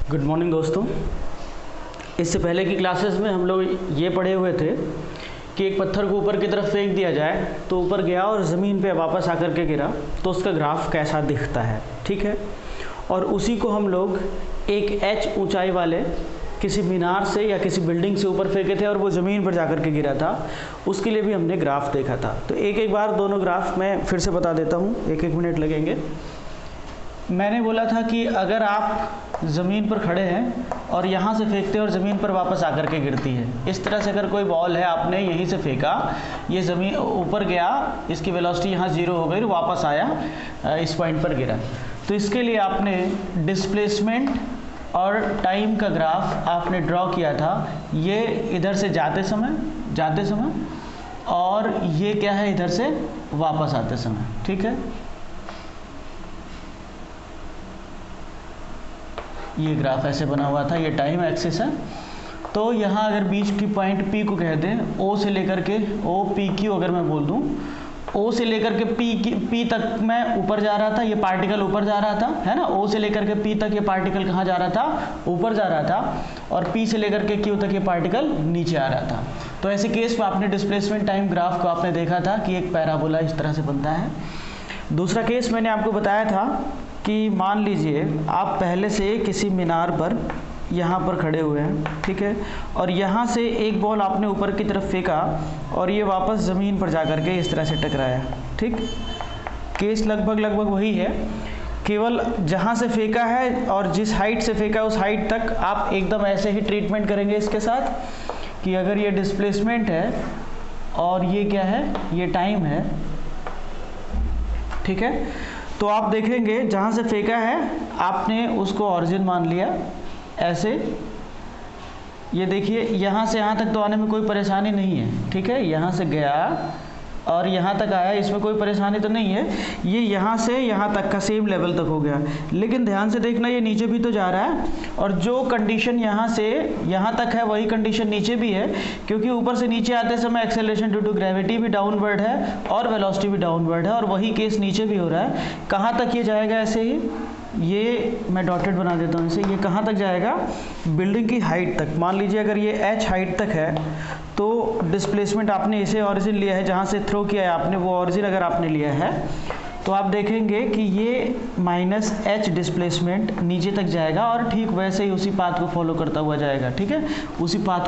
Good morning दोस्तों। इससे पहले की क्लासेस में हम लोग ये पढ़े हुए थे कि एक पत्थर को ऊपर की तरफ फेंक दिया जाए तो ऊपर गया और ज़मीन पे वापस आकर के गिरा तो उसका ग्राफ कैसा दिखता है, ठीक है। और उसी को हम लोग एक h ऊंचाई वाले किसी मीनार से या किसी बिल्डिंग से ऊपर फेंके थे और वो ज़मीन पर जाकर के गिरा था, उसके लिए भी हमने ग्राफ देखा था। तो एक एक बार दोनों ग्राफ मैं फिर से बता देता हूँ, एक एक मिनट लगेंगे। मैंने बोला था कि अगर आप ज़मीन पर खड़े हैं और यहाँ से फेंकते हैं और ज़मीन पर वापस आकर के गिरती है, इस तरह से अगर कोई बॉल है, आपने यहीं से फेंका, ये ज़मीन ऊपर गया, इसकी वेलोसिटी यहाँ 0 हो गई, वापस आया, इस पॉइंट पर गिरा। तो इसके लिए आपने डिस्प्लेसमेंट और टाइम का ग्राफ आपने ड्रॉ किया था। ये इधर से जाते समय और ये क्या है, इधर से वापस आते समय, ठीक है। ये ग्राफ ऐसे बना हुआ था, ये टाइम एक्सिस है। तो यहाँ अगर बीच की पॉइंट P को कह दें, O से लेकर के O P Q अगर मैं बोल दूँ, O से लेकर के P तक मैं ऊपर जा रहा था, ये पार्टिकल ऊपर जा रहा था, है ना। O से लेकर के P तक ये पार्टिकल कहाँ जा रहा था, ऊपर जा रहा था। और P से लेकर के Q तक ये पार्टिकल नीचे आ रहा था। तो ऐसे केस में आपने डिस्प्लेसमेंट टाइम ग्राफ को आपने देखा था कि एक पैराबोला इस तरह से बनता है। दूसरा केस मैंने आपको बताया था कि मान लीजिए आप पहले से किसी मीनार पर यहाँ पर खड़े हुए हैं, ठीक है, और यहाँ से एक बॉल आपने ऊपर की तरफ फेंका और ये वापस ज़मीन पर जाकर के इस तरह से टकराया, ठीक। केस लगभग वही है, केवल जहाँ से फेंका है और जिस हाइट से फेंका है उस हाइट तक आप एकदम ऐसे ही ट्रीटमेंट करेंगे इसके साथ कि अगर ये डिस्प्लेसमेंट है और ये क्या है, ये टाइम है, ठीक है। तो आप देखेंगे जहाँ से फेंका है आपने उसको ऑरिजिन मान लिया, ऐसे। ये देखिए यहाँ से यहाँ तक तो आने में कोई परेशानी नहीं है, ठीक है। यहाँ से गया और यहाँ तक आया, इसमें कोई परेशानी तो नहीं है। ये यहाँ से यहाँ तक का सेम लेवल तक हो गया, लेकिन ध्यान से देखना ये नीचे भी तो जा रहा है और जो कंडीशन यहाँ से यहाँ तक है वही कंडीशन नीचे भी है, क्योंकि ऊपर से नीचे आते समय एक्सेलरेशन ड्यू टू ग्रेविटी भी डाउनवर्ड है और वेलोसिटी भी डाउनवर्ड है, और वही केस नीचे भी हो रहा है। कहाँ तक ये जाएगा, ऐसे ही, ये मैं डॉटेड बना देता हूँ इसे। ये कहाँ तक जाएगा, बिल्डिंग की हाइट तक। मान लीजिए अगर ये h हाइट तक है तो डिस्प्लेसमेंट आपने इसे ऑरिजिन लिया है, जहाँ से थ्रो किया है आपने वो ऑरिजिन अगर आपने लिया है तो आप देखेंगे कि ये -h डिस्प्लेसमेंट नीचे तक जाएगा और ठीक वैसे ही उसी पाथ को फॉलो करता हुआ जाएगा, ठीक है। उसी पाथ